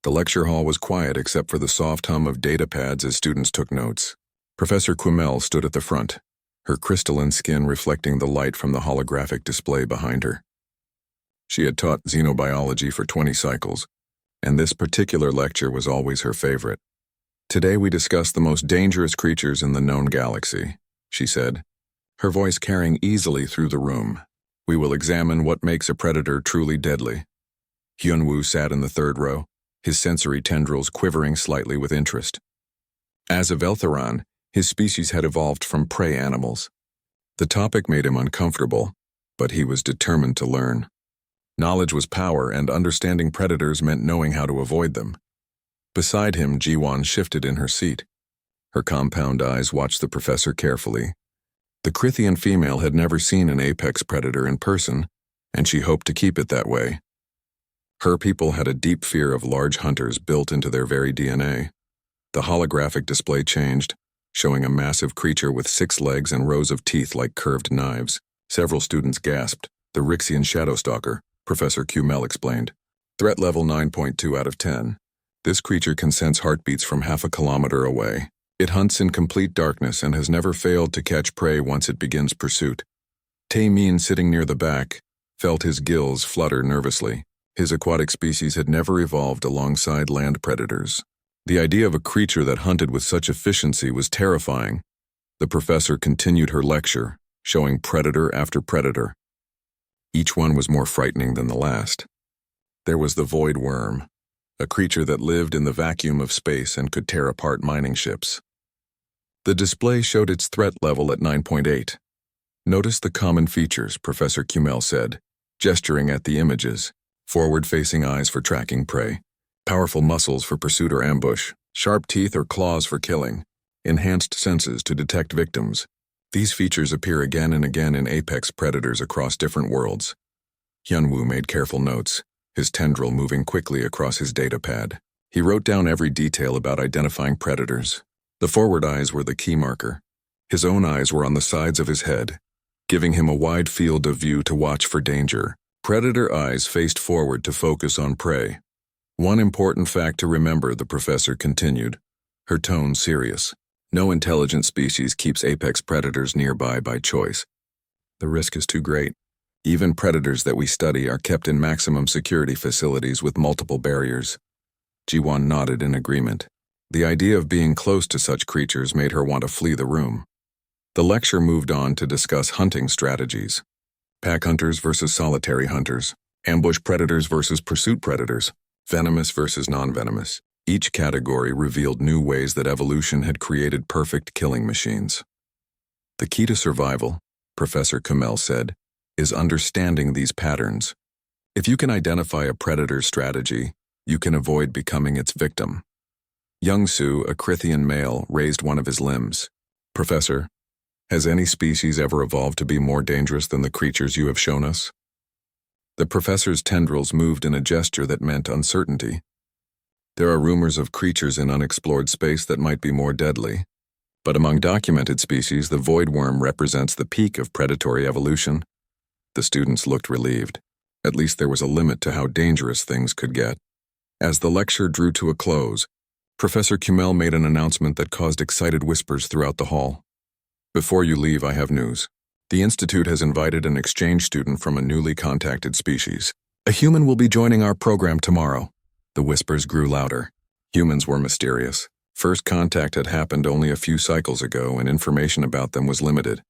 The lecture hall was quiet except for the soft hum of data pads as students took notes. Professor Quimel stood at the front, her crystalline skin reflecting the light from the holographic display behind her. She had taught xenobiology for 20 cycles, and this particular lecture was always her favorite. "Today we discuss the most dangerous creatures in the known galaxy," she said, her voice carrying easily through the room. "We will examine what makes a predator truly deadly." Hyunwoo sat in the third row, his sensory tendrils quivering slightly with interest. As a Veltheron, his species had evolved from prey animals. The topic made him uncomfortable, but he was determined to learn. Knowledge was power, and understanding predators meant knowing how to avoid them. Beside him, Jiwon shifted in her seat. Her compound eyes watched the professor carefully. The Crithian female had never seen an apex predator in person, and she hoped to keep it that way. Her people had a deep fear of large hunters built into their very DNA. The holographic display changed, showing a massive creature with 6 legs and rows of teeth like curved knives. Several students gasped. "The Rixian Shadowstalker," Professor Quimel explained. "Threat level 9.2 out of 10. This creature can sense heartbeats from half a kilometer away. It hunts in complete darkness and has never failed to catch prey once it begins pursuit." Taemin, sitting near the back, felt his gills flutter nervously. His aquatic species had never evolved alongside land predators. The idea of a creature that hunted with such efficiency was terrifying. The professor continued her lecture, showing predator after predator. Each one was more frightening than the last. There was the void worm, a creature that lived in the vacuum of space and could tear apart mining ships. The display showed its threat level at 9.8. "Notice the common features," Professor Quimel said, gesturing at the images. "Forward-facing eyes for tracking prey, powerful muscles for pursuit or ambush, sharp teeth or claws for killing, enhanced senses to detect victims. These features appear again and again in apex predators across different worlds." Hyunwoo made careful notes, his tendril moving quickly across his data pad. He wrote down every detail about identifying predators. The forward eyes were the key marker. His own eyes were on the sides of his head, giving him a wide field of view to watch for danger. Predator eyes faced forward to focus on prey. "One important fact to remember," the professor continued, her tone serious. "No intelligent species keeps apex predators nearby by choice. The risk is too great. Even predators that we study are kept in maximum security facilities with multiple barriers." Jiwon nodded in agreement. The idea of being close to such creatures made her want to flee the room. The lecture moved on to discuss hunting strategies. Pack hunters versus solitary hunters, ambush predators versus pursuit predators, venomous versus non-venomous. Each category revealed new ways that evolution had created perfect killing machines. "The key to survival," Professor Quimel said, "is understanding these patterns. If you can identify a predator's strategy, you can avoid becoming its victim." Youngsu, a Crithian male, raised one of his limbs. "Professor, has any species ever evolved to be more dangerous than the creatures you have shown us?" The professor's tendrils moved in a gesture that meant uncertainty. "There are rumors of creatures in unexplored space that might be more deadly. But among documented species, the void worm represents the peak of predatory evolution." The students looked relieved. At least there was a limit to how dangerous things could get. As the lecture drew to a close, Professor Quimel made an announcement that caused excited whispers throughout the hall. "Before you leave, I have news. The Institute has invited an exchange student from a newly contacted species. A human will be joining our program tomorrow." The whispers grew louder. Humans were mysterious. First contact had happened only a few cycles ago, and information about them was limited.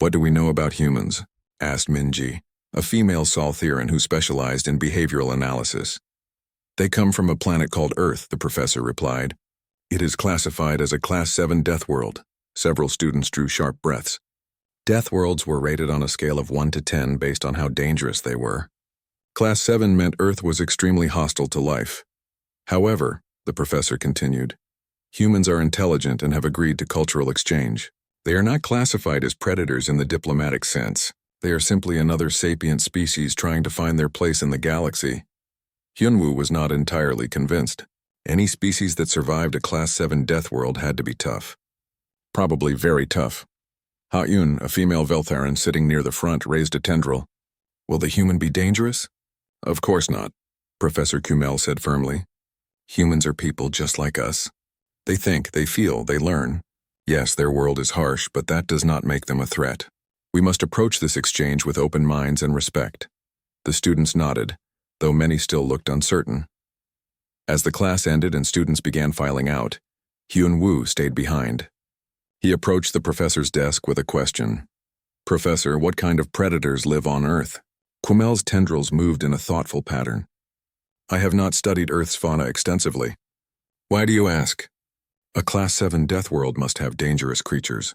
"What do we know about humans?" asked Minji, a female Saltheran who specialized in behavioral analysis. "They come from a planet called Earth," the professor replied. "It is classified as a Class 7 death world." Several students drew sharp breaths. Death worlds were rated on a scale of 1 to 10 based on how dangerous they were. Class 7 meant Earth was extremely hostile to life. However, the professor continued, humans are intelligent and have agreed to cultural exchange. They are not classified as predators in the diplomatic sense. They are simply another sapient species trying to find their place in the galaxy. Hyunwoo was not entirely convinced. Any species that survived a Class 7 death world had to be tough. Probably very tough. Ha-Yun, a female Veltheran sitting near the front, raised a tendril. "Will the human be dangerous?" "Of course not," Professor Quimel said firmly. Humans are people just like us. They think, they feel, they learn. Yes, their world is harsh, but that does not make them a threat. We must approach this exchange with open minds and respect. The students nodded, though many still looked uncertain. As the class ended and students began filing out, Hyun-woo stayed behind. He approached the professor's desk with a question. "Professor, what kind of predators live on Earth?" Kumel's tendrils moved in a thoughtful pattern. "I have not studied Earth's fauna extensively." "Why do you ask?" "A Class 7 death world must have dangerous creatures.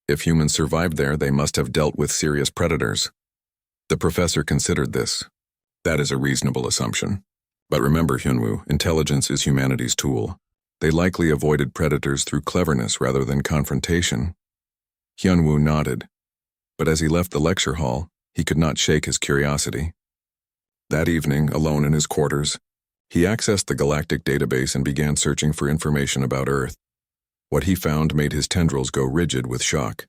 If humans survived there, they must have dealt with serious predators." The professor considered this. "That is a reasonable assumption. But remember, Hyunwoo, intelligence is humanity's tool. They likely avoided predators through cleverness rather than confrontation." Hyunwoo nodded. But as he left the lecture hall, he could not shake his curiosity. That evening, alone in his quarters, he accessed the Galactic database and began searching for information about Earth. What he found made his tendrils go rigid with shock.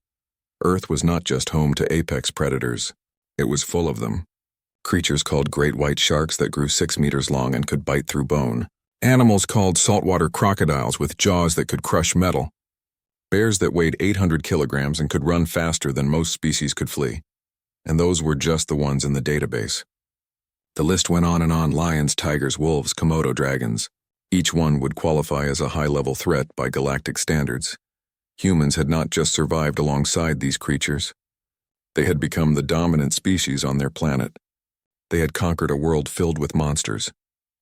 Earth was not just home to apex predators. It was full of them. Creatures called great white sharks that grew 6 meters long and could bite through bone. Animals called saltwater crocodiles with jaws that could crush metal. Bears that weighed 800 kilograms and could run faster than most species could flee. And those were just the ones in the database. The list went on and on: lions, tigers, wolves, Komodo dragons. Each one would qualify as a high-level threat by galactic standards. Humans had not just survived alongside these creatures. They had become the dominant species on their planet. They had conquered a world filled with monsters.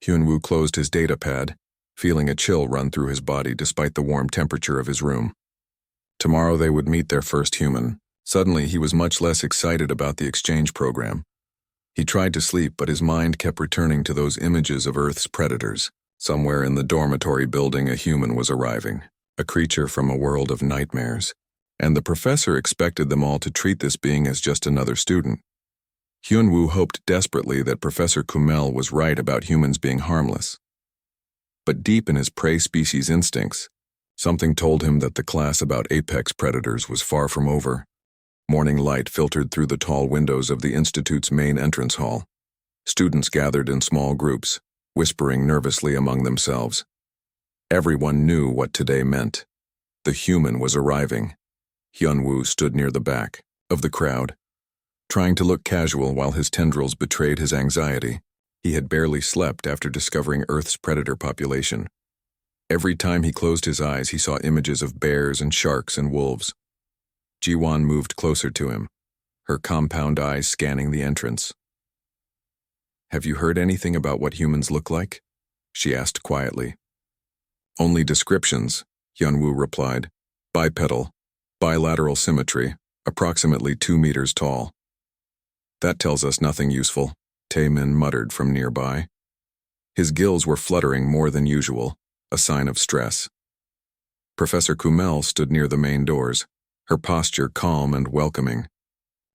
Hyunwoo closed his data pad, feeling a chill run through his body despite the warm temperature of his room. Tomorrow they would meet their first human. Suddenly he was much less excited about the exchange program. He tried to sleep, but his mind kept returning to those images of Earth's predators. Somewhere in the dormitory building a human was arriving, a creature from a world of nightmares. And the professor expected them all to treat this being as just another student. Hyunwoo hoped desperately that Professor Kumel was right about humans being harmless. But deep in his prey species instincts, something told him that the class about apex predators was far from over. Morning light filtered through the tall windows of the Institute's main entrance hall. Students gathered in small groups, whispering nervously among themselves. Everyone knew what today meant. The human was arriving. Hyunwoo stood near the back of the crowd, trying to look casual while his tendrils betrayed his anxiety. He had barely slept after discovering Earth's predator population. Every time he closed his eyes, he saw images of bears and sharks and wolves. Jiwon moved closer to him, her compound eyes scanning the entrance. "Have you heard anything about what humans look like?" she asked quietly. "Only descriptions," Hyunwoo replied. "Bipedal, bilateral symmetry, approximately 2 meters tall." "That tells us nothing useful," Taemin muttered from nearby. His gills were fluttering more than usual, a sign of stress. Professor Kumel stood near the main doors, her posture calm and welcoming.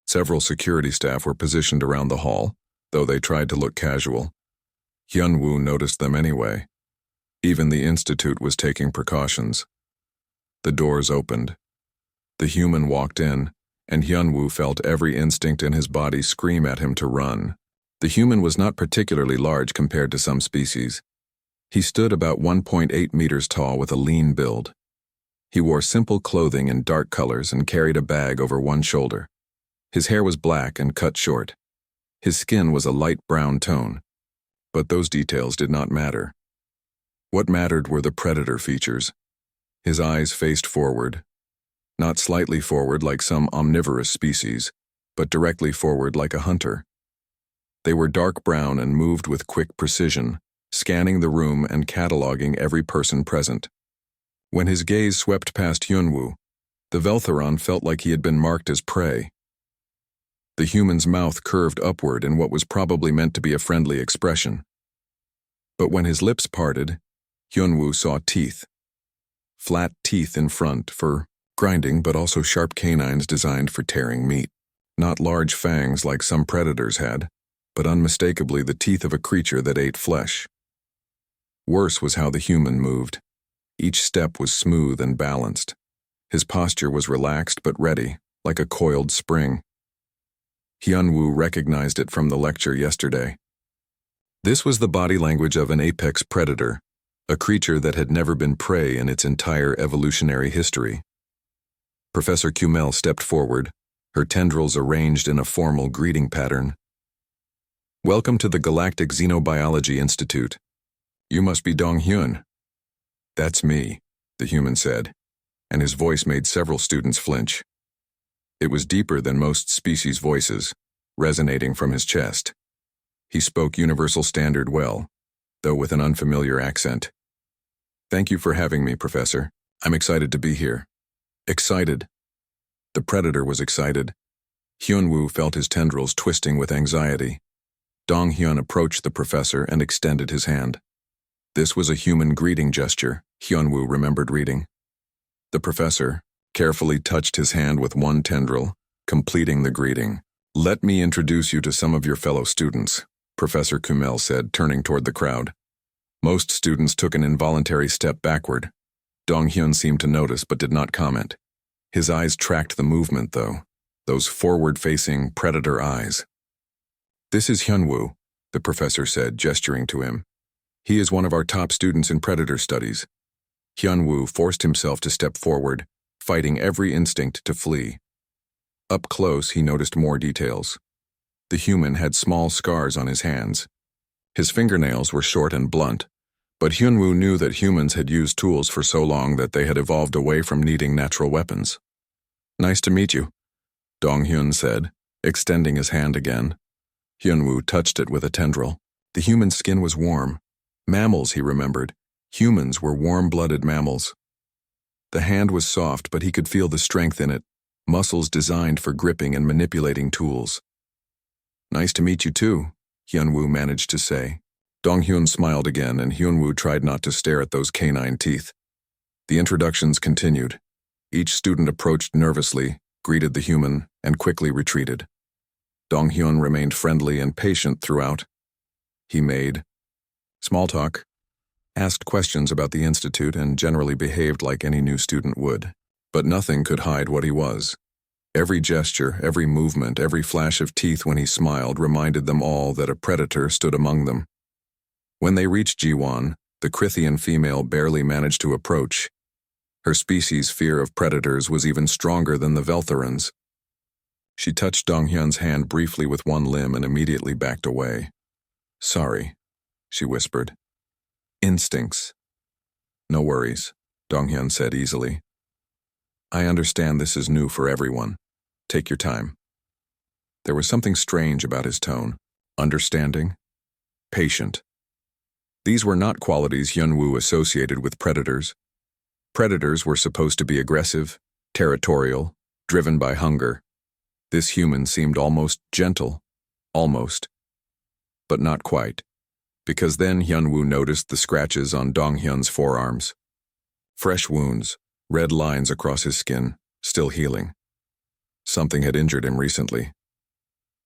Several security staff were positioned around the hall, though they tried to look casual. Hyunwoo noticed them anyway. Even the Institute was taking precautions. The doors opened. The human walked in, and Hyunwoo felt every instinct in his body scream at him to run. The human was not particularly large compared to some species. He stood about 1.8 meters tall with a lean build. He wore simple clothing in dark colors and carried a bag over one shoulder. His hair was black and cut short. His skin was a light brown tone. But those details did not matter. What mattered were the predator features. His eyes faced forward. Not slightly forward like some omnivorous species, but directly forward like a hunter. They were dark brown and moved with quick precision, scanning the room and cataloging every person present. When his gaze swept past Hyunwoo, the Veltheron felt like he had been marked as prey. The human's mouth curved upward in what was probably meant to be a friendly expression. But when his lips parted, Hyunwoo saw teeth. Flat teeth in front for grinding, but also sharp canines designed for tearing meat. Not large fangs like some predators had, but unmistakably the teeth of a creature that ate flesh. Worse was how the human moved. Each step was smooth and balanced. His posture was relaxed but ready, like a coiled spring. Hyunwoo recognized it from the lecture yesterday. This was the body language of an apex predator, a creature that had never been prey in its entire evolutionary history. Professor Kumel stepped forward, her tendrils arranged in a formal greeting pattern. "Welcome to the Galactic Xenobiology Institute. You must be Dong Hyun." "That's me," the human said, and his voice made several students flinch. It was deeper than most species' voices, resonating from his chest. He spoke Universal Standard well, though with an unfamiliar accent. "Thank you for having me, Professor. I'm excited to be here." Excited. The predator was excited. Hyunwoo felt his tendrils twisting with anxiety. Dong Hyun approached the professor and extended his hand. This was a human greeting gesture, Hyunwoo remembered reading. The professor carefully touched his hand with one tendril, completing the greeting. "Let me introduce you to some of your fellow students," Professor Kumel said, turning toward the crowd. Most students took an involuntary step backward. Dong Hyun seemed to notice but did not comment. His eyes tracked the movement, though, those forward-facing predator eyes. "This is Hyunwoo," the professor said, gesturing to him. "He is one of our top students in predator studies." Hyunwoo forced himself to step forward, fighting every instinct to flee. Up close, he noticed more details. The human had small scars on his hands. His fingernails were short and blunt, but Hyunwoo knew that humans had used tools for so long that they had evolved away from needing natural weapons. "Nice to meet you," Dong Hyun said, extending his hand again. Hyunwoo touched it with a tendril. The human's skin was warm. Mammals, he remembered. Humans were warm-blooded mammals. The hand was soft, but he could feel the strength in it, muscles designed for gripping and manipulating tools. "Nice to meet you too," Hyunwoo managed to say. Dong Hyun smiled again, and Hyunwoo tried not to stare at those canine teeth. The introductions continued. Each student approached nervously, greeted the human, and quickly retreated. Dong Hyun remained friendly and patient throughout. He made small talk, asked questions about the institute, and generally behaved like any new student would. But nothing could hide what he was. Every gesture, every movement, every flash of teeth when he smiled reminded them all that a predator stood among them. When they reached Jiwon, the Krithian female barely managed to approach. Her species' fear of predators was even stronger than the Veltherans. She touched Dong Hyun's hand briefly with one limb and immediately backed away. "Sorry," she whispered. "Instincts." "No worries," Dong Hyun said easily. "I understand this is new for everyone. Take your time." There was something strange about his tone. Understanding, patient. These were not qualities Hyunwoo associated with predators. Predators were supposed to be aggressive, territorial, driven by hunger. This human seemed almost gentle. Almost. But not quite. Because then Hyunwoo noticed the scratches on Dong Hyun's forearms. Fresh wounds, red lines across his skin, still healing. Something had injured him recently.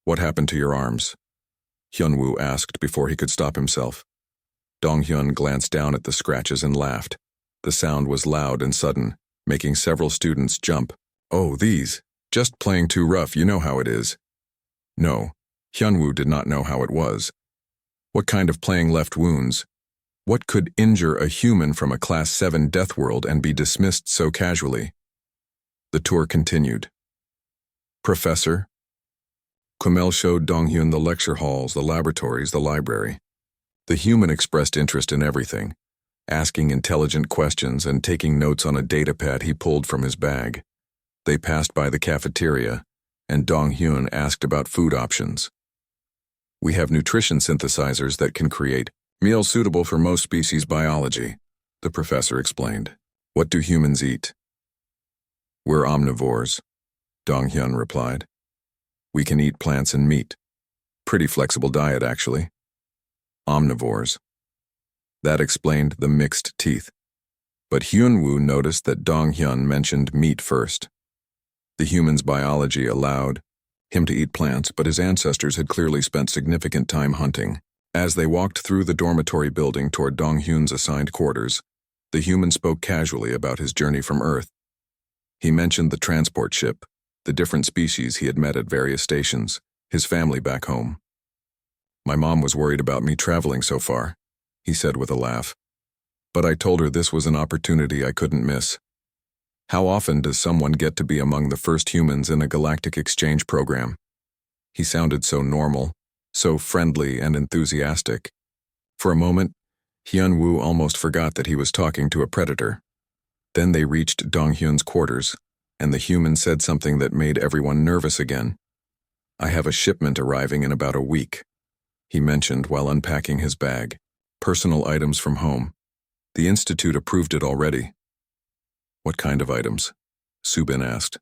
"What happened to your arms?" Hyunwoo asked before he could stop himself. Dong Hyun glanced down at the scratches and laughed. The sound was loud and sudden, making several students jump. "Oh, these. Just playing too rough, you know how it is." No, Hyunwoo did not know how it was. What kind of playing left wounds? What could injure a human from a Class 7 death world and be dismissed so casually? The tour continued. "Professor?" Kumel showed Dong Hyun the lecture halls, the laboratories, the library. The human expressed interest in everything, asking intelligent questions and taking notes on a datapad he pulled from his bag. They passed by the cafeteria, and Dong Hyun asked about food options. "We have nutrition synthesizers that can create meals suitable for most species biology," the professor explained. "What do humans eat?" "We're omnivores," Dong Hyun replied. "We can eat plants and meat. Pretty flexible diet, actually." Omnivores. That explained the mixed teeth. But Hyunwoo noticed that Dong Hyun mentioned meat first. The human's biology allowed him to eat plants, but his ancestors had clearly spent significant time hunting. As they walked through the dormitory building toward Dong Hyun's assigned quarters, the human spoke casually about his journey from Earth. He mentioned the transport ship, the different species he had met at various stations, his family back home. "My mom was worried about me traveling so far," he said with a laugh. But I told her this was an opportunity I couldn't miss. How often does someone get to be among the first humans in a galactic exchange program? He sounded so normal, so friendly and enthusiastic. For a moment, Hyun-woo almost forgot that he was talking to a predator. Then they reached Dong-hyun's quarters, and the human said something that made everyone nervous again. "I have a shipment arriving in about a week," he mentioned while unpacking his bag. "Personal items from home. The Institute approved it already." "What kind of items?" Subin asked.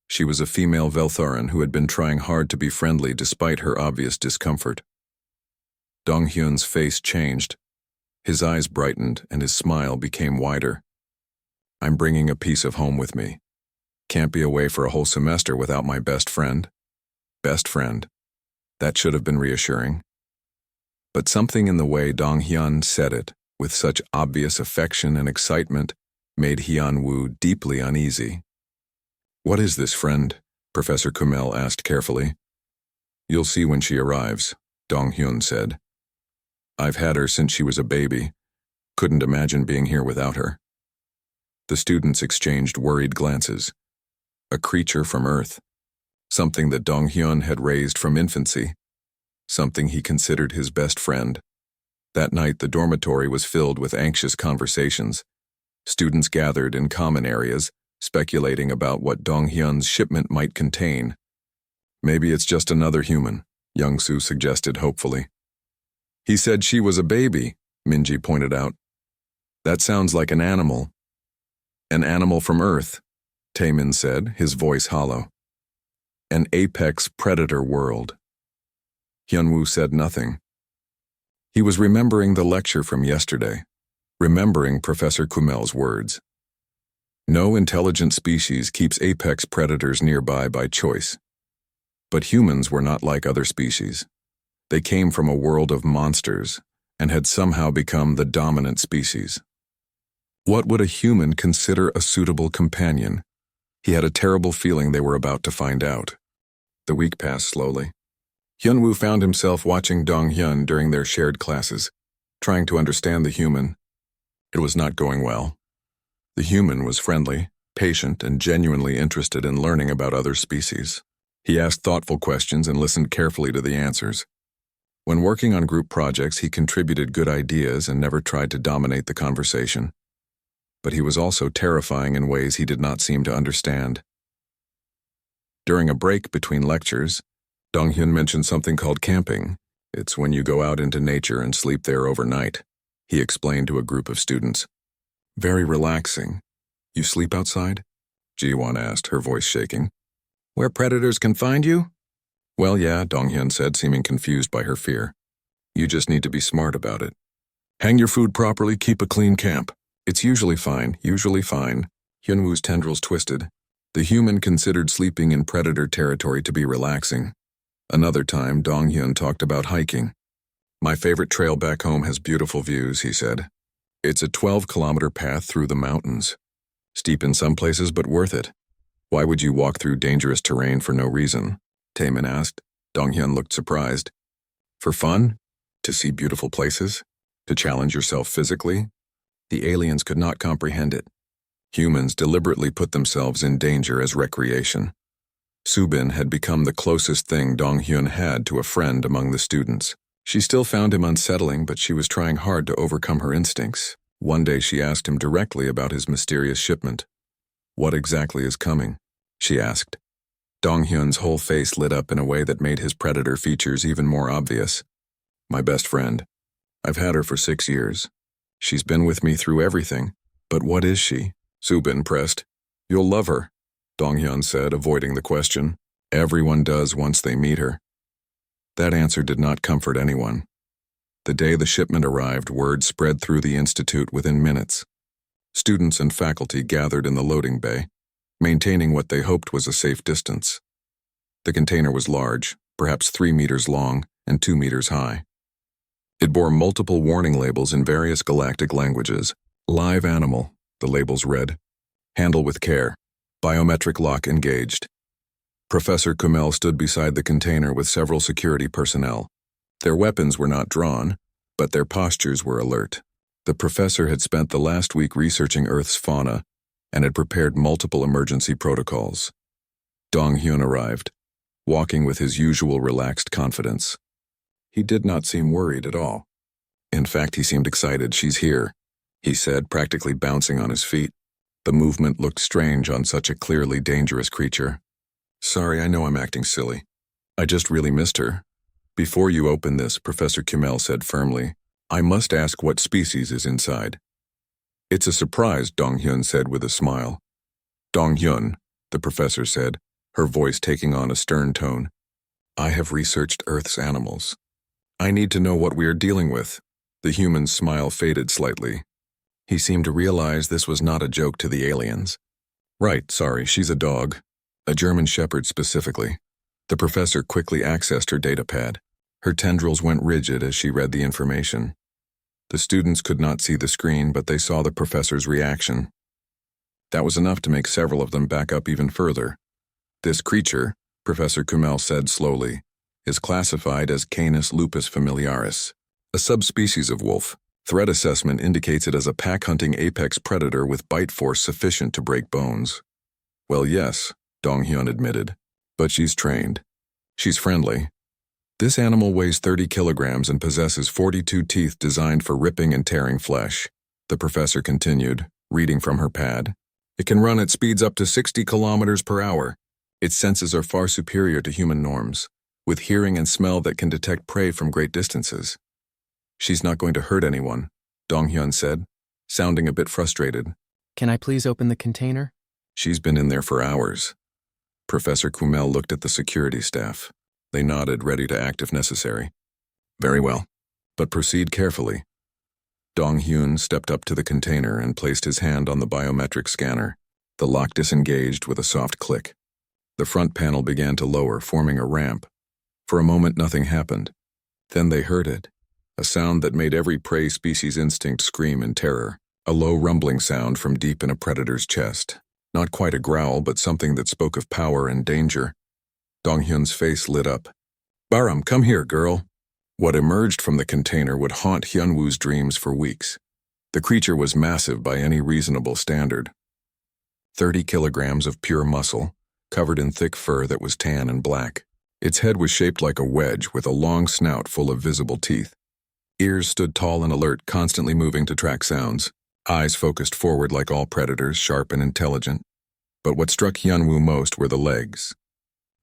She was a female Veltharan who had been trying hard to be friendly despite her obvious discomfort. Dong-hyun's face changed. His eyes brightened and his smile became wider. "I'm bringing a piece of home with me. Can't be away for a whole semester without my best friend." Best friend. That should have been reassuring. But something in the way Dong-hyun said it, with such obvious affection and excitement, made Hyun-woo deeply uneasy. "What is this, friend?" Professor Kumail asked carefully. "You'll see when she arrives," Dong-hyun said. "I've had her since she was a baby. Couldn't imagine being here without her." The students exchanged worried glances. A creature from Earth. Something that Dong-hyun had raised from infancy. Something he considered his best friend. That night, the dormitory was filled with anxious conversations. Students gathered in common areas, speculating about what Dong-hyun's shipment might contain. "Maybe it's just another human," Young-soo suggested hopefully. "He said she was a baby," Minji pointed out. "That sounds like an animal." "An animal from Earth," Taemin said, his voice hollow. "An apex predator world." Hyunwoo said nothing. He was remembering the lecture from yesterday, remembering Professor Kumail's words. No intelligent species keeps apex predators nearby by choice. But humans were not like other species. They came from a world of monsters and had somehow become the dominant species. What would a human consider a suitable companion? He had a terrible feeling they were about to find out. The week passed slowly. Hyunwoo found himself watching Dong-hyun during their shared classes, trying to understand the human. It was not going well. The human was friendly, patient, and genuinely interested in learning about other species. He asked thoughtful questions and listened carefully to the answers. When working on group projects, he contributed good ideas and never tried to dominate the conversation. But he was also terrifying in ways he did not seem to understand. During a break between lectures, Dong-hyun mentioned something called camping. "It's when you go out into nature and sleep there overnight," he explained to a group of students. "Very relaxing. You sleep outside?" Ji-won asked, her voice shaking. "Where predators can find you?" "Well, yeah," Dong-hyun said, seeming confused by her fear. "You just need to be smart about it. Hang your food properly, keep a clean camp. It's usually fine, usually fine." Hyunwoo's tendrils twisted. The human considered sleeping in predator territory to be relaxing. Another time, Dong-hyun talked about hiking. "My favorite trail back home has beautiful views," he said. "It's a 12-kilometer path through the mountains. Steep in some places, but worth it." "Why would you walk through dangerous terrain for no reason?" Taemin asked. Dong-hyun looked surprised. "For fun? To see beautiful places? To challenge yourself physically?" The aliens could not comprehend it. Humans deliberately put themselves in danger as recreation. Subin had become the closest thing Dong-hyun had to a friend among the students. She still found him unsettling, but she was trying hard to overcome her instincts. One day she asked him directly about his mysterious shipment. "What exactly is coming?" she asked. Dong-hyun's whole face lit up in a way that made his predator features even more obvious. "My best friend. I've had her for 6 years. She's been with me through everything. But what is she?" Subin pressed. "You'll love her," Dong-hyun said, avoiding the question. "Everyone does once they meet her." That answer did not comfort anyone. The day the shipment arrived, word spread through the institute within minutes. Students and faculty gathered in the loading bay, maintaining what they hoped was a safe distance. The container was large, perhaps 3 meters long and 2 meters high. It bore multiple warning labels in various galactic languages. "Live animal," the labels read. "Handle with care. Biometric lock engaged." Professor Kumail stood beside the container with several security personnel. Their weapons were not drawn, but their postures were alert. The professor had spent the last week researching Earth's fauna and had prepared multiple emergency protocols. Dong-hyun arrived, walking with his usual relaxed confidence. He did not seem worried at all. In fact, he seemed excited. "She's here," he said, practically bouncing on his feet. The movement looked strange on such a clearly dangerous creature. "Sorry, I know I'm acting silly. I just really missed her." "Before you open this," Professor Kumail said firmly, "I must ask what species is inside." "It's a surprise," Dong-hyun said with a smile. "Dong-hyun," the professor said, her voice taking on a stern tone, "I have researched Earth's animals. I need to know what we are dealing with." The human's smile faded slightly. He seemed to realize this was not a joke to the aliens. "Right, sorry, she's a dog. A German Shepherd specifically." The professor quickly accessed her datapad. Her tendrils went rigid as she read the information. The students could not see the screen, but they saw the professor's reaction. That was enough to make several of them back up even further. "This creature," Professor Kumail said slowly, "is classified as Canis lupus familiaris, a subspecies of wolf. Threat assessment indicates it as a pack-hunting apex predator with bite force sufficient to break bones." "Well, yes," Dong-hyun admitted, "but she's trained. She's friendly. This animal weighs 30 kilograms and possesses 42 teeth designed for ripping and tearing flesh." The professor continued, reading from her pad. "It can run at speeds up to 60 kilometers per hour. Its senses are far superior to human norms, with hearing and smell that can detect prey from great distances." "She's not going to hurt anyone," Dong-hyun said, sounding a bit frustrated. "Can I please open the container?" "She's been in there for hours." Professor Kumail looked at the security staff. They nodded, ready to act if necessary. "Very well, but proceed carefully." Dong-hyun stepped up to the container and placed his hand on the biometric scanner. The lock disengaged with a soft click. The front panel began to lower, forming a ramp. For a moment, nothing happened. Then they heard it. A sound that made every prey species instinct scream in terror. A low rumbling sound from deep in a predator's chest. Not quite a growl, but something that spoke of power and danger. Dong-hyun's face lit up. "Baram, come here, girl." What emerged from the container would haunt Hyunwoo's dreams for weeks. The creature was massive by any reasonable standard. 30 kilograms of pure muscle, covered in thick fur that was tan and black. Its head was shaped like a wedge with a long snout full of visible teeth. Ears stood tall and alert, constantly moving to track sounds. Eyes focused forward like all predators, sharp and intelligent. But what struck Hyunwoo most were the legs.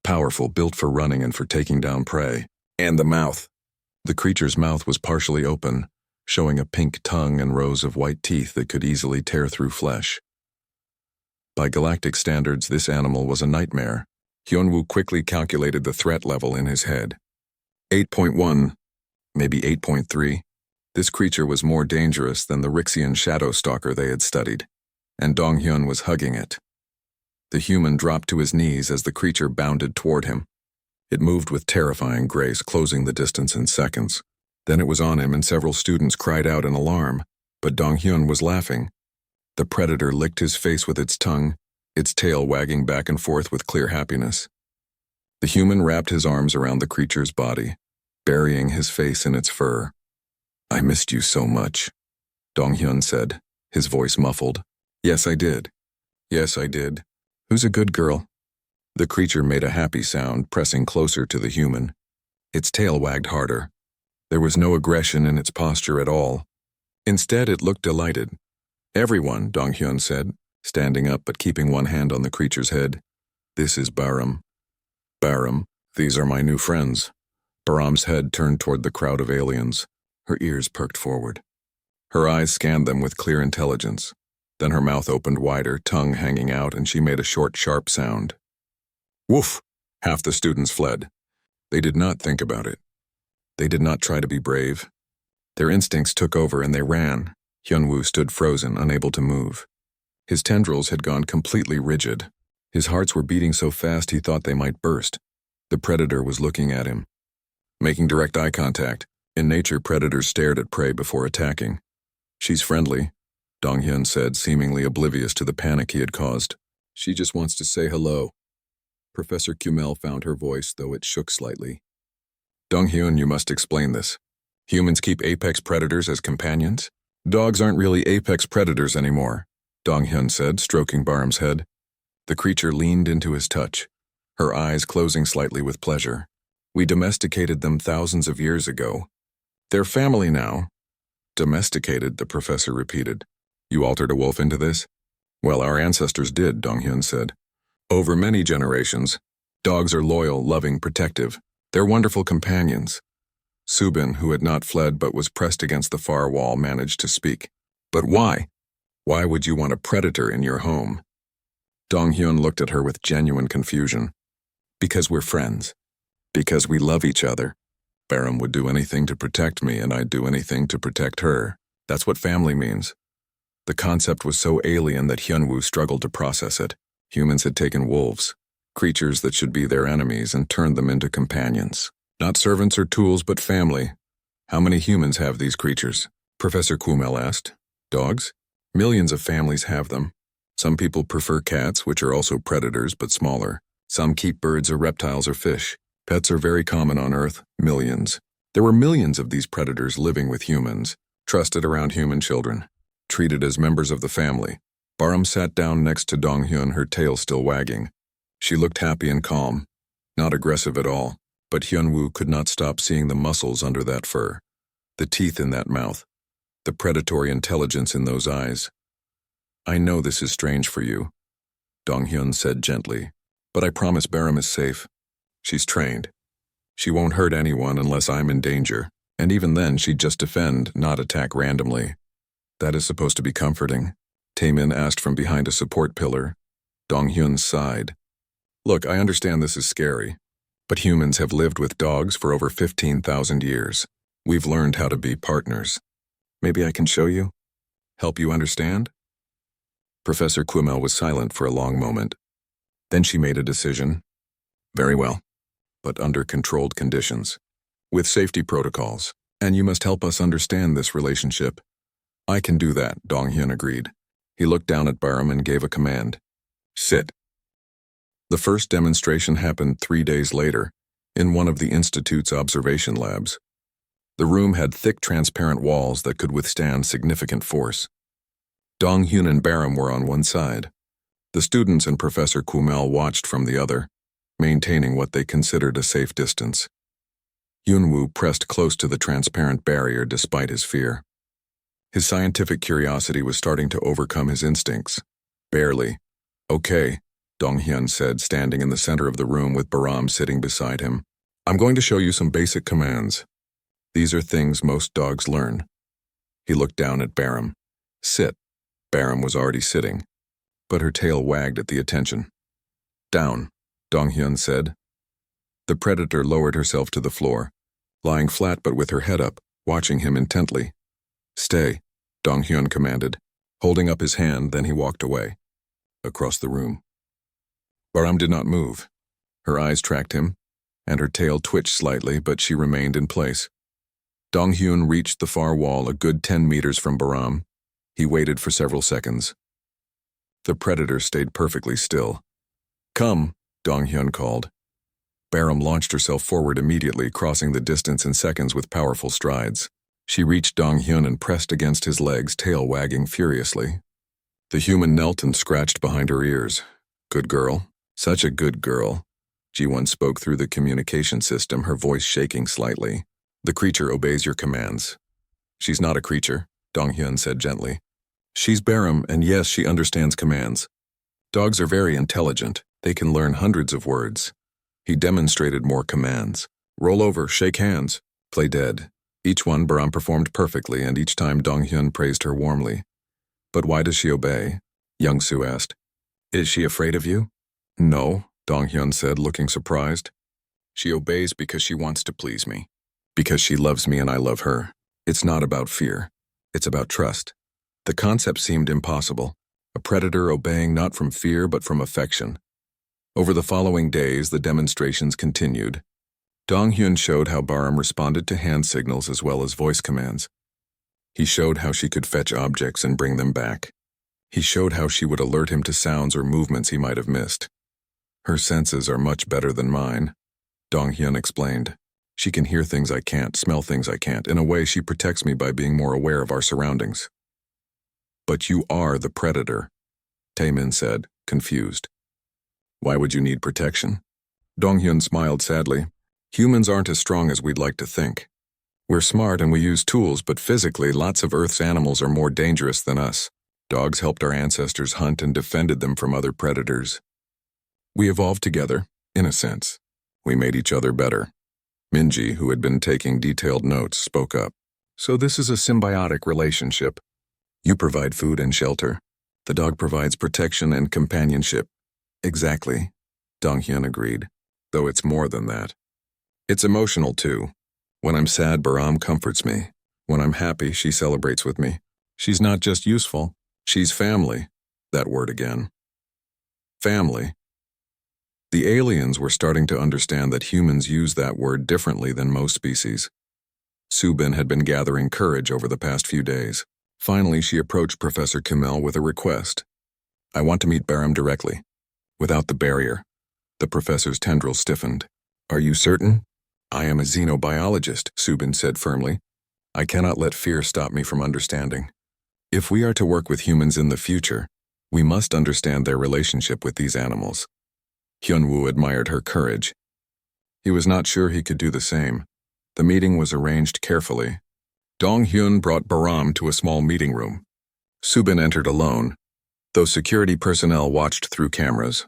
Powerful, built for running and for taking down prey. And the mouth. The creature's mouth was partially open, showing a pink tongue and rows of white teeth that could easily tear through flesh. By galactic standards, this animal was a nightmare. Hyunwoo quickly calculated the threat level in his head. 8.1, maybe 8.3. This creature was more dangerous than the Rixian shadow stalker they had studied, and Dong-hyun was hugging it. The human dropped to his knees as the creature bounded toward him. It moved with terrifying grace, closing the distance in seconds. Then it was on him, and several students cried out in alarm, but Dong-hyun was laughing. The predator licked his face with its tongue, its tail wagging back and forth with clear happiness. The human wrapped his arms around the creature's body, burying his face in its fur. "I missed you so much," Dong-hyun said, his voice muffled. "Yes, I did. Yes, I did. Who's a good girl?" The creature made a happy sound, pressing closer to the human. Its tail wagged harder. There was no aggression in its posture at all. Instead, it looked delighted. "Everyone," Dong-hyun said, standing up but keeping one hand on the creature's head. "This is Baram. Baram, these are my new friends." Baram's head turned toward the crowd of aliens. Her ears perked forward. Her eyes scanned them with clear intelligence. Then her mouth opened wider, tongue hanging out, and she made a short, sharp sound. Woof! Half the students fled. They did not think about it. They did not try to be brave. Their instincts took over and they ran. Hyunwoo stood frozen, unable to move. His tendrils had gone completely rigid. His hearts were beating so fast he thought they might burst. The predator was looking at him, making direct eye contact. In nature, predators stared at prey before attacking. "She's friendly," Dong-hyun said, seemingly oblivious to the panic he had caused. "She just wants to say hello." Professor Kumail found her voice, though it shook slightly. "Dong-hyun, you must explain this. Humans keep apex predators as companions?" Dogs aren't really apex predators anymore, Dong-hyun said, stroking Baram's head. The creature leaned into his touch, her eyes closing slightly with pleasure. We domesticated them thousands of years ago. They're family now. Domesticated, the professor repeated. You altered a wolf into this? Well, our ancestors did, Dong-hyun said. Over many generations, dogs are loyal, loving, protective. They're wonderful companions. Subin, who had not fled but was pressed against the far wall, managed to speak. But why? Why would you want a predator in your home? Dong-hyun looked at her with genuine confusion. Because we're friends. Because we love each other. Baram would do anything to protect me, and I'd do anything to protect her. That's what family means. The concept was so alien that Hyunwoo struggled to process it. Humans had taken wolves, creatures that should be their enemies, and turned them into companions. Not servants or tools, but family. How many humans have these creatures? Professor Kumel asked. Dogs? Millions of families have them. Some people prefer cats, which are also predators, but smaller. Some keep birds or reptiles or fish. Pets are very common on Earth, millions. There were millions of these predators living with humans, trusted around human children, treated as members of the family. Baram sat down next to Dong-hyun, her tail still wagging. She looked happy and calm, not aggressive at all, but Hyunwoo could not stop seeing the muscles under that fur, the teeth in that mouth, the predatory intelligence in those eyes. I know this is strange for you, Dong-hyun said gently, but I promise Baram is safe. She's trained. She won't hurt anyone unless I'm in danger, and even then she'd just defend, not attack randomly. That is supposed to be comforting, Taemin asked from behind a support pillar. Dong-hyun sighed. Look, I understand this is scary, but humans have lived with dogs for over 15,000 years. We've learned how to be partners. Maybe I can show you? Help you understand? Professor Kumel was silent for a long moment. Then she made a decision. Very well, but under controlled conditions, with safety protocols, and you must help us understand this relationship. I can do that, Dong-hyun agreed. He looked down at Baram and gave a command. Sit. The first demonstration happened 3 days later, in one of the Institute's observation labs. The room had thick transparent walls that could withstand significant force. Dong-hyun and Baram were on one side. The students and Professor Kumel watched from the other, maintaining what they considered a safe distance. Hyunwoo pressed close to the transparent barrier despite his fear. His scientific curiosity was starting to overcome his instincts. Barely. Okay, Dong-hyun said, standing in the center of the room with Baram sitting beside him. I'm going to show you some basic commands. These are things most dogs learn. He looked down at Baram. Sit. Baram was already sitting, but her tail wagged at the attention. Down, Dong-hyun said. The predator lowered herself to the floor, lying flat but with her head up, watching him intently. Stay, Dong-hyun commanded, holding up his hand, then he walked away, across the room. Baram did not move. Her eyes tracked him, and her tail twitched slightly, but she remained in place. Dong-hyun reached the far wall a good 10 meters from Baram. He waited for several seconds. The predator stayed perfectly still. Come, Dong-hyun called. Baram launched herself forward immediately, crossing the distance in seconds with powerful strides. She reached Dong-hyun and pressed against his legs, tail wagging furiously. The human knelt and scratched behind her ears. Good girl. Such a good girl. Ji-won spoke through the communication system, her voice shaking slightly. The creature obeys your commands. She's not a creature, Dong-hyun said gently. She's Baram, and yes, she understands commands. Dogs are very intelligent. They can learn hundreds of words. He demonstrated more commands. Roll over, shake hands, play dead. Each one Baram performed perfectly, and each time Dong-hyun praised her warmly. But why does she obey? Young-soo asked. Is she afraid of you? No, Dong-hyun said, looking surprised. She obeys because she wants to please me. Because she loves me and I love her. It's not about fear. It's about trust. The concept seemed impossible. A predator obeying not from fear but from affection. Over the following days, the demonstrations continued. Dong-hyun showed how Baram responded to hand signals as well as voice commands. He showed how she could fetch objects and bring them back. He showed how she would alert him to sounds or movements he might have missed. Her senses are much better than mine, Dong-hyun explained. She can hear things I can't, smell things I can't. In a way, she protects me by being more aware of our surroundings. But you are the predator, Taemin said, confused. Why would you need protection? Donghyun smiled sadly. Humans aren't as strong as we'd like to think. We're smart and we use tools, but physically, lots of Earth's animals are more dangerous than us. Dogs helped our ancestors hunt and defended them from other predators. We evolved together, in a sense. We made each other better. Minji, who had been taking detailed notes, spoke up. So this is a symbiotic relationship. You provide food and shelter. The dog provides protection and companionship. Exactly, Donghyun agreed, though it's more than that. It's emotional too. When I'm sad, Baram comforts me. When I'm happy, she celebrates with me. She's not just useful, she's family. That word again. Family. The aliens were starting to understand that humans use that word differently than most species. Subin had been gathering courage over the past few days. Finally, she approached Professor Kimmel with a request. I want to meet Baram directly. Without the barrier. The professor's tendrils stiffened. Are you certain? I am a xenobiologist, Subin said firmly. I cannot let fear stop me from understanding. If we are to work with humans in the future, we must understand their relationship with these animals. Hyunwoo admired her courage. He was not sure he could do the same. The meeting was arranged carefully. Donghyun brought Baram to a small meeting room. Subin entered alone, though security personnel watched through cameras.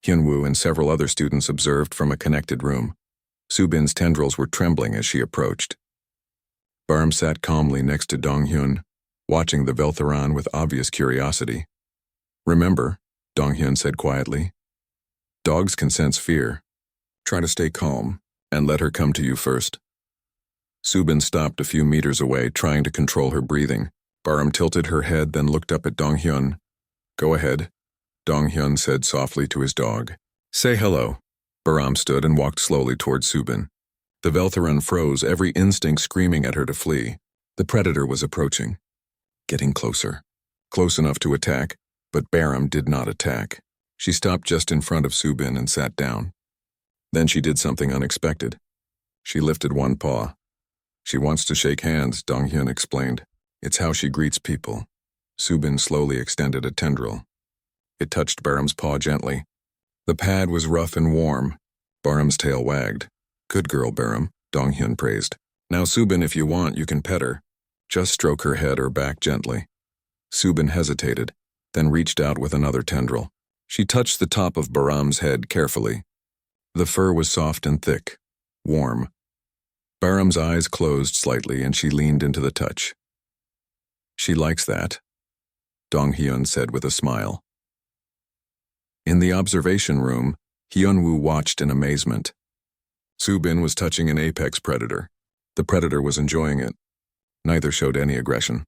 Hyunwoo and several other students observed from a connected room. Subin's tendrils were trembling as she approached. Baram sat calmly next to Donghyun, watching the Veltheran with obvious curiosity. Remember, Donghyun said quietly, dogs can sense fear. Try to stay calm, and let her come to you first. Subin stopped a few meters away, trying to control her breathing. Baram tilted her head, then looked up at Donghyun. Go ahead, Donghyun said softly to his dog. Say hello. Baram stood and walked slowly towards Subin. The Veltheran froze, every instinct screaming at her to flee. The predator was approaching. Getting closer. Close enough to attack, but Baram did not attack. She stopped just in front of Subin and sat down. Then she did something unexpected. She lifted one paw. She wants to shake hands, Donghyun explained. It's how she greets people. Subin slowly extended a tendril. It touched Baram's paw gently. The pad was rough and warm. Baram's tail wagged. Good girl, Baram, Donghyun praised. Now Subin, if you want, you can pet her. Just stroke her head or back gently. Subin hesitated, then reached out with another tendril. She touched the top of Baram's head carefully. The fur was soft and thick, warm. Baram's eyes closed slightly and she leaned into the touch. She likes that, Donghyun said with a smile. In the observation room, Hyunwoo watched in amazement. Subin was touching an apex predator. The predator was enjoying it. Neither showed any aggression.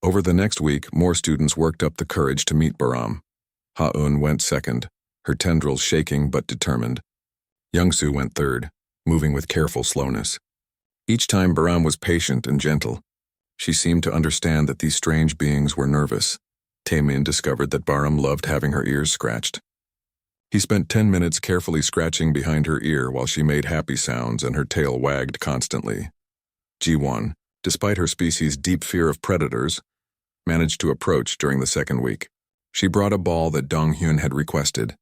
Over the next week, more students worked up the courage to meet Baram. Ha-eun went second, her tendrils shaking but determined. Youngsu went third, moving with careful slowness. Each time Baram was patient and gentle. She seemed to understand that these strange beings were nervous. Taemin discovered that Baram loved having her ears scratched. He spent 10 minutes carefully scratching behind her ear while she made happy sounds and her tail wagged constantly. Ji-won, despite her species' deep fear of predators, managed to approach during the second week. She brought a ball that Donghyun had requested.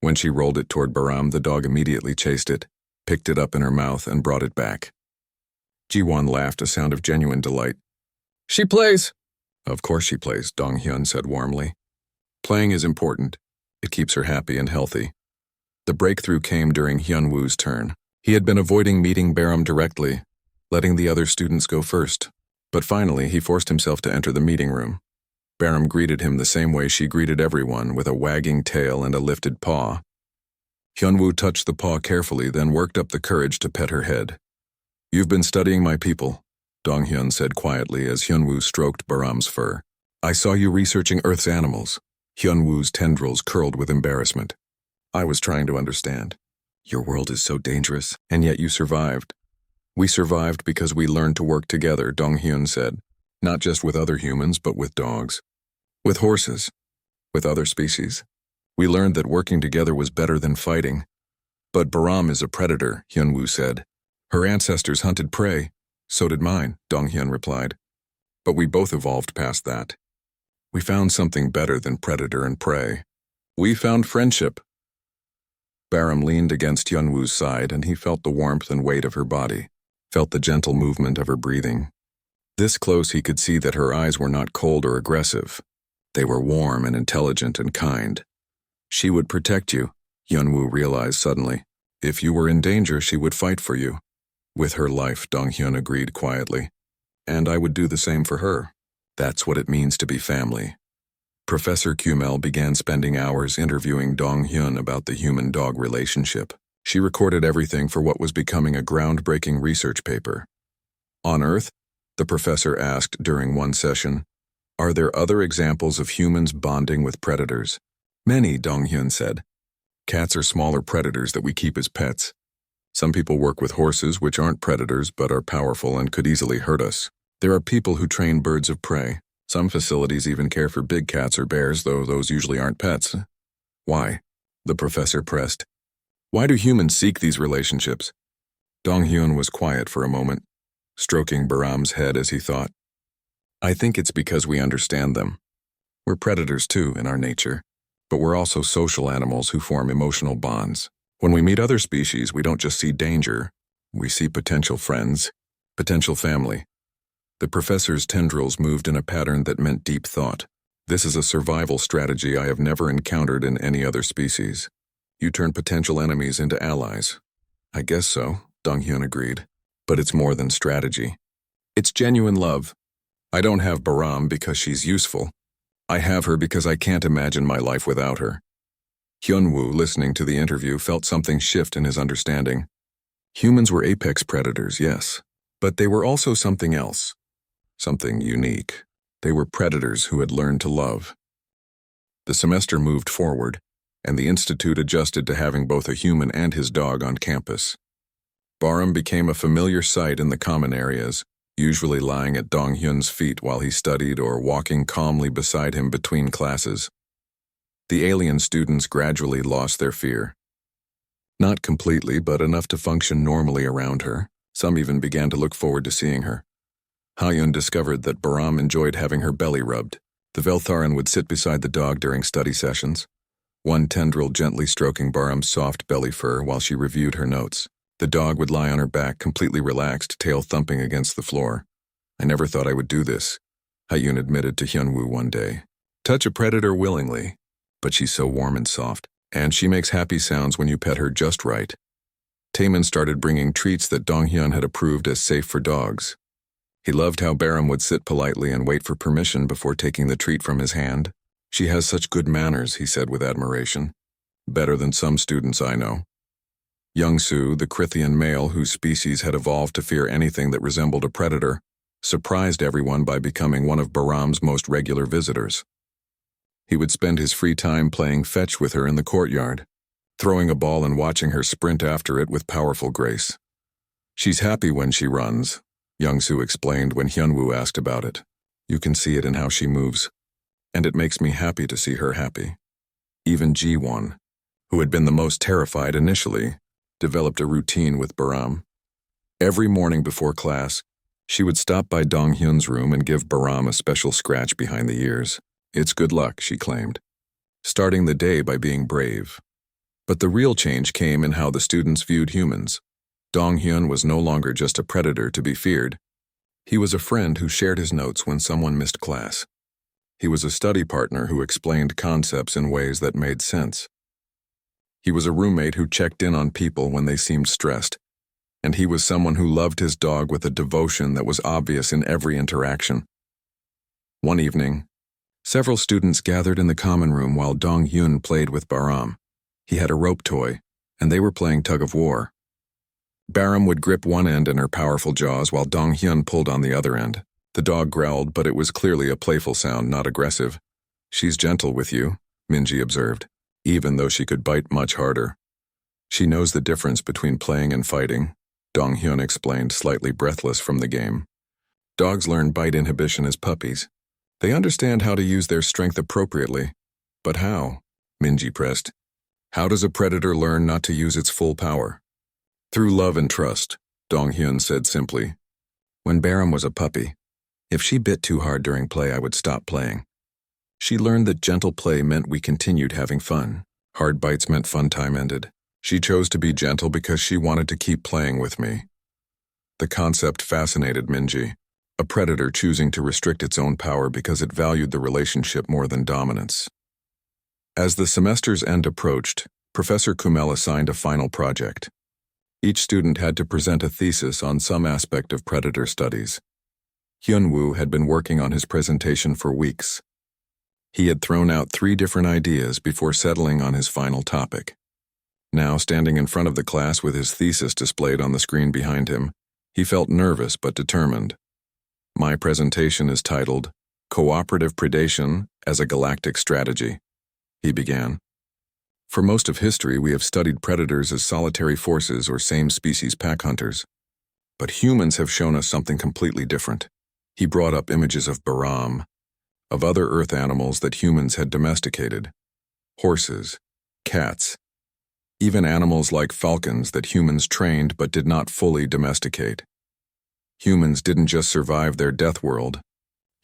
When she rolled it toward Baram, the dog immediately chased it, picked it up in her mouth, and brought it back. Ji-won laughed, a sound of genuine delight. She plays. Of course she plays, Donghyun said warmly. Playing is important. It keeps her happy and healthy. The breakthrough came during Hyunwoo's turn. He had been avoiding meeting Baram directly, letting the other students go first. But finally, he forced himself to enter the meeting room. Baram greeted him the same way she greeted everyone, with a wagging tail and a lifted paw. Hyunwoo touched the paw carefully, then worked up the courage to pet her head. You've been studying my people, Donghyun said quietly as Hyunwoo stroked Baram's fur. I saw you researching Earth's animals. Hyunwoo's tendrils curled with embarrassment. I was trying to understand. Your world is so dangerous, and yet you survived. We survived because we learned to work together, Donghyun said. Not just with other humans, but with dogs. With horses. With other species. We learned that working together was better than fighting. But Baram is a predator, Hyunwoo said. Her ancestors hunted prey. So did mine, Donghyun replied. But we both evolved past that. We found something better than predator and prey. We found friendship. Baram leaned against Hyunwoo's side, and he felt the warmth and weight of her body, felt the gentle movement of her breathing. This close, he could see that her eyes were not cold or aggressive. They were warm and intelligent and kind. She would protect you, Hyunwoo realized suddenly. If you were in danger, she would fight for you. With her life, Donghyun agreed quietly. And I would do the same for her. That's what it means to be family. Professor Kumel began spending hours interviewing Donghyun about the human-dog relationship. She recorded everything for what was becoming a groundbreaking research paper. On Earth, the professor asked during one session, are there other examples of humans bonding with predators? Many, Donghyun said. Cats are smaller predators that we keep as pets. Some people work with horses, which aren't predators but are powerful and could easily hurt us. There are people who train birds of prey. Some facilities even care for big cats or bears, though those usually aren't pets. Why? The professor pressed. Why do humans seek these relationships? Donghyun was quiet for a moment, stroking Baram's head as he thought. I think it's because we understand them. We're predators too in our nature, but we're also social animals who form emotional bonds. When we meet other species, we don't just see danger, we see potential friends, potential family. The professor's tendrils moved in a pattern that meant deep thought. This is a survival strategy I have never encountered in any other species. You turn potential enemies into allies. I guess so, Donghyun agreed. But it's more than strategy. It's genuine love. I don't have Baram because she's useful. I have her because I can't imagine my life without her. Hyunwoo, listening to the interview, felt something shift in his understanding. Humans were apex predators, yes, but they were also something else. Something unique. They were predators who had learned to love. The semester moved forward, and the institute adjusted to having both a human and his dog on campus. Baram became a familiar sight in the common areas, usually lying at Donghyun's feet while he studied or walking calmly beside him between classes. The alien students gradually lost their fear. Not completely, but enough to function normally around her. Some even began to look forward to seeing her. Hyun discovered that Baram enjoyed having her belly rubbed. The Veltharan would sit beside the dog during study sessions, one tendril gently stroking Baram's soft belly fur while she reviewed her notes. The dog would lie on her back, completely relaxed, tail thumping against the floor. I never thought I would do this, Hyun admitted to Hyunwoo one day. Touch a predator willingly, but she's so warm and soft, and she makes happy sounds when you pet her just right. Taemin started bringing treats that Donghyun had approved as safe for dogs. He loved how Baram would sit politely and wait for permission before taking the treat from his hand. She has such good manners, he said with admiration. Better than some students I know. Youngsu, the Krithian male whose species had evolved to fear anything that resembled a predator, surprised everyone by becoming one of Baram's most regular visitors. He would spend his free time playing fetch with her in the courtyard, throwing a ball and watching her sprint after it with powerful grace. She's happy when she runs, Youngsu explained when Hyunwoo asked about it. You can see it in how she moves, and it makes me happy to see her happy. Even Ji-won, who had been the most terrified initially, developed a routine with Baram. Every morning before class, she would stop by Donghyun's room and give Baram a special scratch behind the ears. It's good luck, she claimed, starting the day by being brave. But the real change came in how the students viewed humans. Donghyun was no longer just a predator to be feared. He was a friend who shared his notes when someone missed class. He was a study partner who explained concepts in ways that made sense. He was a roommate who checked in on people when they seemed stressed. And he was someone who loved his dog with a devotion that was obvious in every interaction. One evening, several students gathered in the common room while Donghyun played with Baram. He had a rope toy, and they were playing tug-of-war. Baram would grip one end in her powerful jaws while Donghyun pulled on the other end. The dog growled, but it was clearly a playful sound, not aggressive. She's gentle with you, Minji observed, even though she could bite much harder. She knows the difference between playing and fighting, Donghyun explained, slightly breathless from the game. Dogs learn bite inhibition as puppies. They understand how to use their strength appropriately. But how? Minji pressed. How does a predator learn not to use its full power? Through love and trust, Donghyun said simply. When Baram was a puppy, if she bit too hard during play, I would stop playing. She learned that gentle play meant we continued having fun. Hard bites meant fun time ended. She chose to be gentle because she wanted to keep playing with me. The concept fascinated Minji, a predator choosing to restrict its own power because it valued the relationship more than dominance. As the semester's end approached, Professor Kumel assigned a final project. Each student had to present a thesis on some aspect of predator studies. Hyunwoo had been working on his presentation for weeks. He had thrown out 3 different ideas before settling on his final topic. Now, standing in front of the class with his thesis displayed on the screen behind him, he felt nervous but determined. My presentation is titled, Cooperative Predation as a Galactic Strategy, he began. For most of history, we have studied predators as solitary forces or same-species pack hunters. But humans have shown us something completely different. He brought up images of Baram, of other Earth animals that humans had domesticated. Horses, cats, even animals like falcons that humans trained but did not fully domesticate. Humans didn't just survive their death world,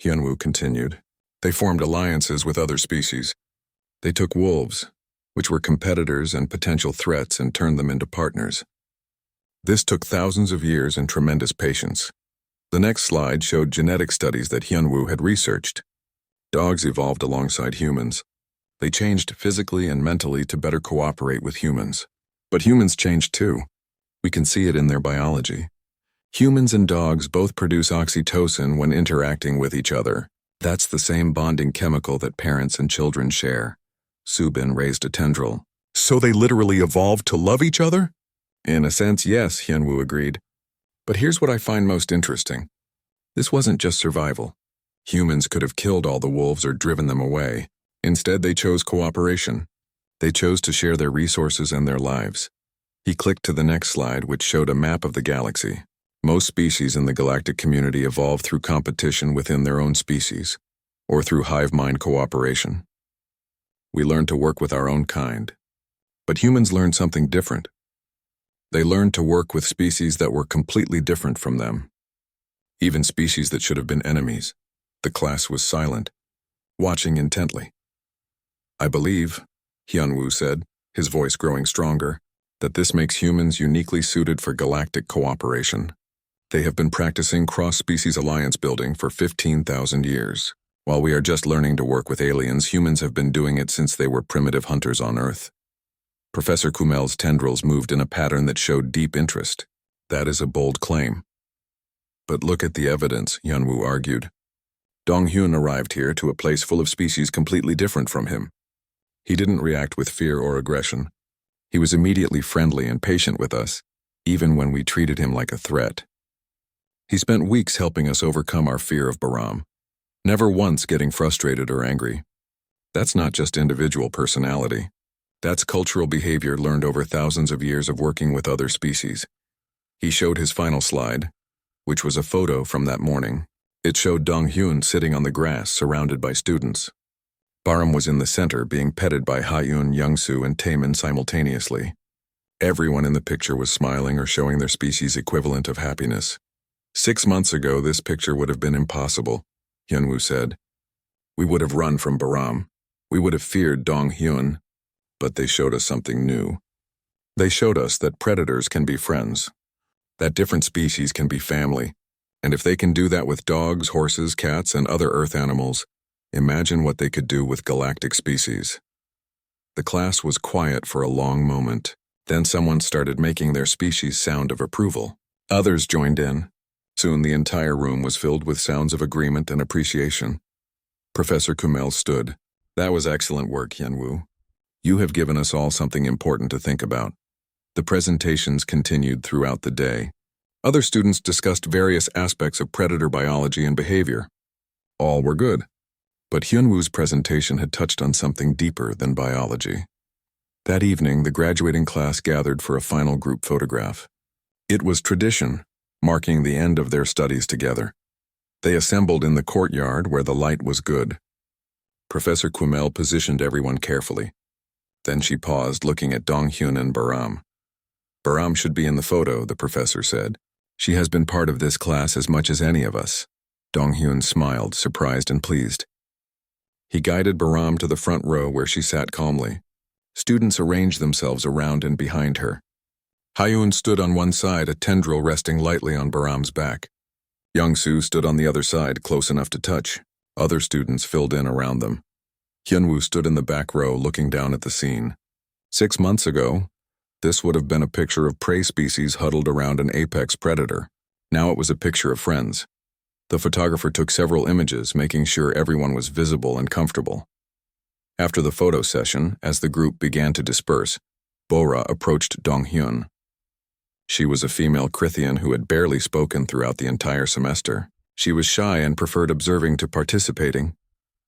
Hyunwoo continued. They formed alliances with other species. They took wolves, which were competitors and potential threats, and turned them into partners. This took thousands of years and tremendous patience. The next slide showed genetic studies that Hyunwoo had researched. Dogs evolved alongside humans. They changed physically and mentally to better cooperate with humans. But humans changed too. We can see it in their biology. Humans and dogs both produce oxytocin when interacting with each other. That's the same bonding chemical that parents and children share. Subin raised a tendril. So they literally evolved to love each other? In a sense, yes, Hyunwoo agreed. But here's what I find most interesting. This wasn't just survival. Humans could have killed all the wolves or driven them away. Instead, they chose cooperation. They chose to share their resources and their lives. He clicked to the next slide, which showed a map of the galaxy. Most species in the galactic community evolve through competition within their own species, or through hive mind cooperation. We learn to work with our own kind. But humans learned something different. They learned to work with species that were completely different from them. Even species that should have been enemies. The class was silent, watching intently. I believe, Hyunwoo said, his voice growing stronger, that this makes humans uniquely suited for galactic cooperation. They have been practicing cross-species alliance building for 15,000 years. While we are just learning to work with aliens, humans have been doing it since they were primitive hunters on Earth. Professor Kumel's tendrils moved in a pattern that showed deep interest. That is a bold claim. But look at the evidence, Hyunwoo argued. Dong-hyun arrived here to a place full of species completely different from him. He didn't react with fear or aggression. He was immediately friendly and patient with us, even when we treated him like a threat. He spent weeks helping us overcome our fear of Baram, never once getting frustrated or angry. That's not just individual personality. That's cultural behavior learned over thousands of years of working with other species. He showed his final slide, which was a photo from that morning. It showed Dong-hyun sitting on the grass surrounded by students. Baram was in the center, being petted by Ha-yoon, Young-soo, and Taemin simultaneously. Everyone in the picture was smiling or showing their species' equivalent of happiness. 6 months ago, this picture would have been impossible, Hyunwoo said. We would have run from Baram. We would have feared Dong-hyun. But they showed us something new. They showed us that predators can be friends, that different species can be family, and if they can do that with dogs, horses, cats, and other Earth animals, imagine what they could do with galactic species. The class was quiet for a long moment. Then someone started making their species sound of approval. Others joined in. Soon the entire room was filled with sounds of agreement and appreciation. Professor Kumel stood. That was excellent work, Hyunwoo. You have given us all something important to think about. The presentations continued throughout the day. Other students discussed various aspects of predator biology and behavior. All were good. But Hyunwoo's presentation had touched on something deeper than biology. That evening, the graduating class gathered for a final group photograph. It was tradition, marking the end of their studies together. They assembled in the courtyard where the light was good. Professor Kumel positioned everyone carefully. Then she paused, looking at Dong-hyun and Baram. Baram should be in the photo, the professor said. She has been part of this class as much as any of us. Dong-hyun smiled, surprised and pleased. He guided Bahram to the front row where she sat calmly. Students arranged themselves around and behind her. Hyun stood on one side, a tendril resting lightly on Bahram's back. Young-soo stood on the other side, close enough to touch. Other students filled in around them. Hyunwoo stood in the back row, looking down at the scene. 6 months ago, this would have been a picture of prey species huddled around an apex predator. Now it was a picture of friends. The photographer took several images, making sure everyone was visible and comfortable. After the photo session, as the group began to disperse, Bora approached Dong-hyun. She was a female Krithian who had barely spoken throughout the entire semester. She was shy and preferred observing to participating.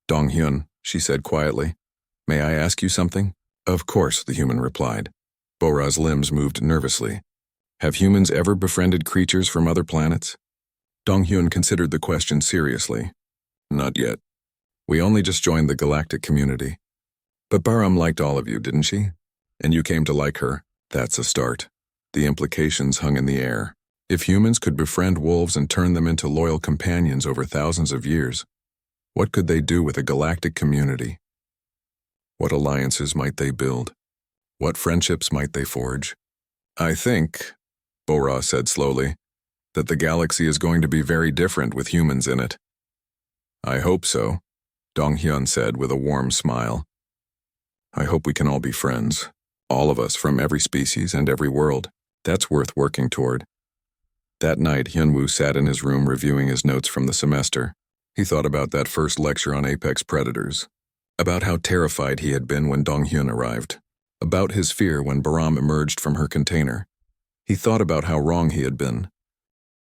"Dong-hyun," she said quietly, "may I ask you something?" "Of course," the human replied. Bora's limbs moved nervously. "Have humans ever befriended creatures from other planets?" Dong-hyun considered the question seriously. "Not yet. We only just joined the galactic community. But Bahram liked all of you, didn't she? And you came to like her. That's a start." The implications hung in the air. If humans could befriend wolves and turn them into loyal companions over thousands of years, what could they do with a galactic community? What alliances might they build? What friendships might they forge? "I think," Bora said slowly, "that the galaxy is going to be very different with humans in it." "I hope so," Dong-hyun said with a warm smile. "I hope we can all be friends, all of us from every species and every world. That's worth working toward." That night, Hyunwoo sat in his room reviewing his notes from the semester. He thought about that first lecture on apex predators, about how terrified he had been when Dong-hyun arrived, about his fear when Bahram emerged from her container. He thought about how wrong he had been,